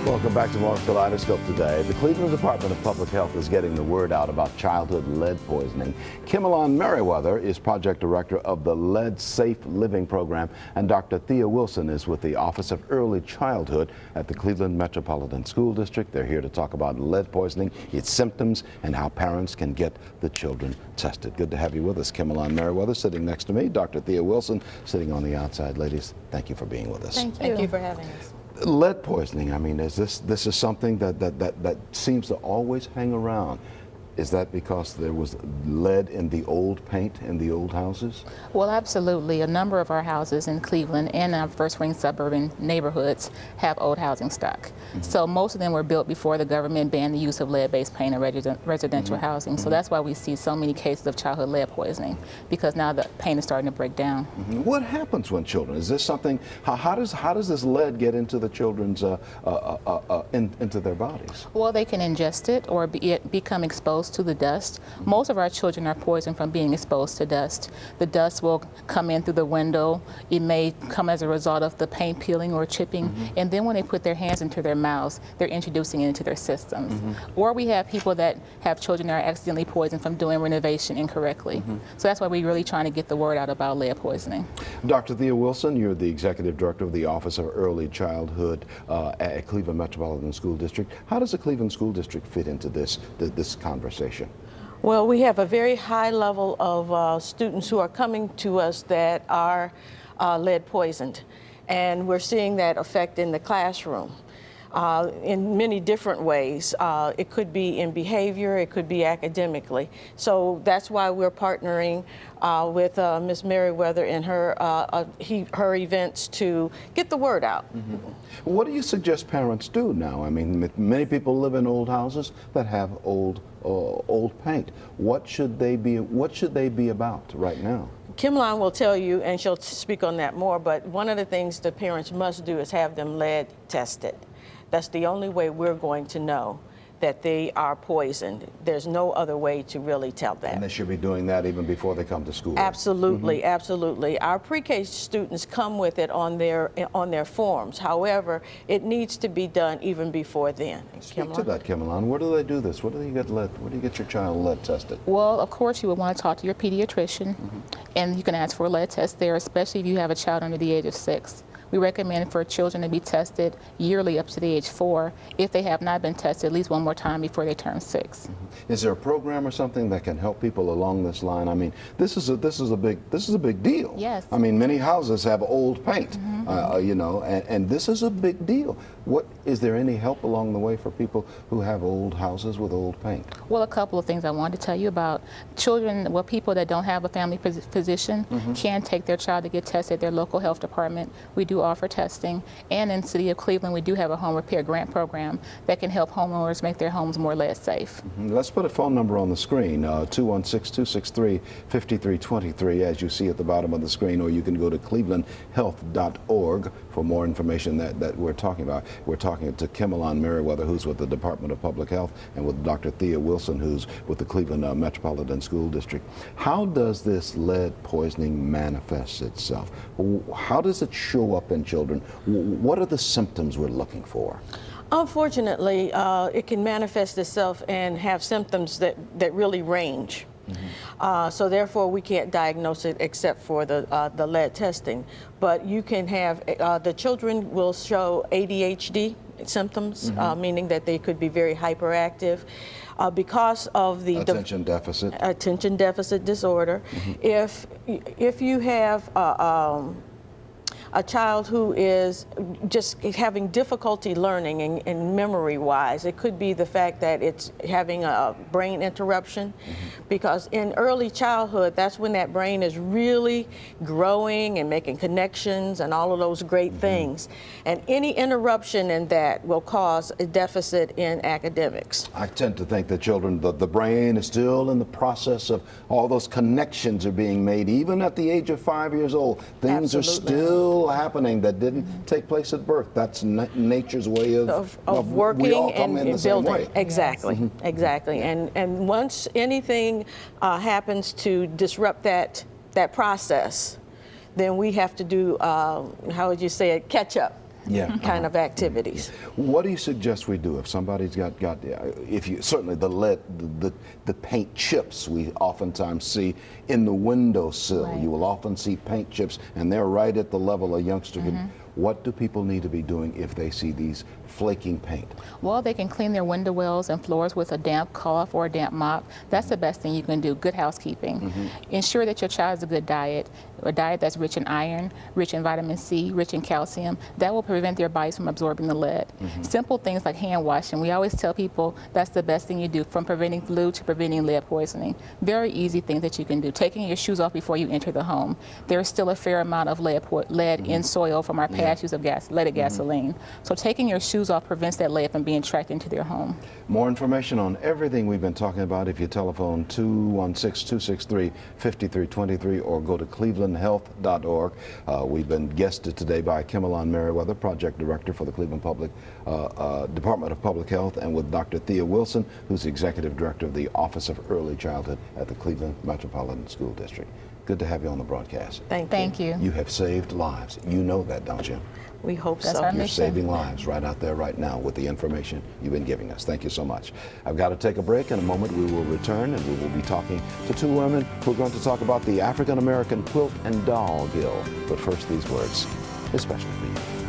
Welcome back to Mark's Kaleidoscope today. The Cleveland Department of Public Health is getting the word out about childhood lead poisoning. Kimalon Meriweather is project director of the Lead Safe Living Program, and Dr. Thea Wilson is with the Office of Early Childhood at the Cleveland Metropolitan School District. They're here to talk about lead poisoning, its symptoms, and how parents can get the children tested. Good to have you with us. Kimalon Meriweather sitting next to me, Dr. Thea Wilson sitting on the outside. Ladies, thank you for being with us. Thank you. Thank you for having us. Lead poisoning, I mean, is this is something that seems to always hang around. Is that because there was lead in the old paint in the old houses? Well, absolutely. A number of our houses in Cleveland and our first-ring suburban neighborhoods have old housing stock. Mm-hmm. So most of them were built before the government banned the use of lead-based paint in residential mm-hmm. housing. So mm-hmm. that's why we see so many cases of childhood lead poisoning, because now the paint is starting to break down. Mm-hmm. What happens when children? Is this something? How does this lead get into the children's into their bodies? Well, they can ingest it or become exposed to the dust. Mm-hmm. Most of our children are poisoned from being exposed to dust. The dust will come in through the window. It may come as a result of the paint peeling or chipping. Mm-hmm. And then when they put their hands into their mouths, they're introducing it into their systems. Mm-hmm. Or we have people that have children that are accidentally poisoned from doing renovation incorrectly. Mm-hmm. So that's why we're really trying to get the word out about lead poisoning. Dr. Thea Wilson, you're the executive director of the Office of Early Childhood at Cleveland Metropolitan School District. How does the Cleveland School District fit into this conversation? Well, we have a very high level of students who are coming to us that are lead poisoned, and we're seeing that effect in the classroom in many different ways. It could be in behavior, it could be academically. So that's why we're partnering with Ms. Meriweather and her events to get the word out. Mm-hmm. What do you suggest parents do now? I mean, many people live in old houses that have old paint. What should they be about right now? Kimalon will tell you, and she'll speak on that more, but one of the things the parents must do is have them lead tested. That's the only way we're going to know that they are poisoned. There's no other way to really tell that. And they should be doing that even before they come to school. Absolutely, mm-hmm. absolutely. Our pre-K students come with it on their forms. However, it needs to be done even before then. Speak to that, Kimalon. Where do they do this? Where do you get your child lead tested? Well, of course, you would want to talk to your pediatrician, mm-hmm. and you can ask for a lead test there, especially if you have a child under the age of 6. We recommend for children to be tested yearly up to the age 4 if they have not been tested at least one more time before they turn 6. Mm-hmm. Is there a program or something that can help people along this line? I mean, this is a big deal. Yes. I mean, many houses have old paint, mm-hmm. you know, and this is a big deal. Is there any help along the way for people who have old houses with old paint? Well, a couple of things I wanted to tell you about. Children, well, people that don't have a family physician mm-hmm. can take their child to get tested at their local health department. We do offer testing, and in the city of Cleveland we do have a home repair grant program that can help homeowners make their homes more lead safe. Mm-hmm. Let's put a phone number on the screen, 216-263-5323, as you see at the bottom of the screen, or you can go to clevelandhealth.org for more information that we're talking about. We're talking to Kimalon Meriweather, who's with the Department of Public Health, and with Dr. Thea Wilson, who's with the Cleveland Metropolitan School District. How does this lead poisoning manifest itself? How does it show up in children? What are the symptoms we're looking for? Unfortunately, it can manifest itself and have symptoms that really range. Mm-hmm. So therefore, we can't diagnose it except for the lead testing. But you can have, the children will show ADHD symptoms, mm-hmm. Meaning that they could be very hyperactive because of the attention deficit disorder. Mm-hmm. If you have a child who is just having difficulty learning and memory-wise. It could be the fact that it's having a brain interruption, mm-hmm. because in early childhood, that's when that brain is really growing and making connections and all of those great mm-hmm. things. And any interruption in that will cause a deficit in academics. I tend to think that children, the brain is still in the process of all those connections are being made, even at the age of 5 years old. Things Absolutely. are still happening that didn't take place at birth. That's nature's way of working we all come and in the same building. way. Exactly, yes. Exactly. And once anything happens to disrupt that process, then we have to do, how would you say it, catch up. kind of activities. What do you suggest we do if somebody's got if you certainly the lead, the paint chips we oftentimes see in the windowsill. Right. You will often see paint chips, and they're right at the level a youngster can. What do people need to be doing if they see these flaking paint? Well, they can clean their window wells and floors with a damp cloth or a damp mop. That's the best thing you can do, good housekeeping. Ensure that your child has a good diet, a diet that's rich in iron, rich in vitamin C, rich in calcium. That will prevent their bodies from absorbing the lead. Simple things like hand washing. We always tell people that's the best thing you do, from preventing flu to preventing lead poisoning. Very easy things that you can do. Taking your shoes off before you enter the home. There's still a fair amount of lead in soil from our past use of leaded gasoline. So taking your shoes off prevents that lead from being tracked into their home. More information on everything we've been talking about if you telephone 216-263-5323 or go to clevelandhealth.org. We've been guested today by Kimalon Meriweather, Project Director for the Cleveland Department of Public Health, and with Dr. Thea Wilson, who's Executive Director of the Office of Early Childhood at the Cleveland Metropolitan School District. Good to have you on the broadcast. Thank you. You have saved lives. You know that, don't you? We hope That's so. our You're mission. saving lives right out there right now with the information you've been giving us. Thank you so much. I've got to take a break. In a moment, we will return and we will be talking to two women who are going to talk about the African American Quilt and Doll Guild. But first, these words, especially for you.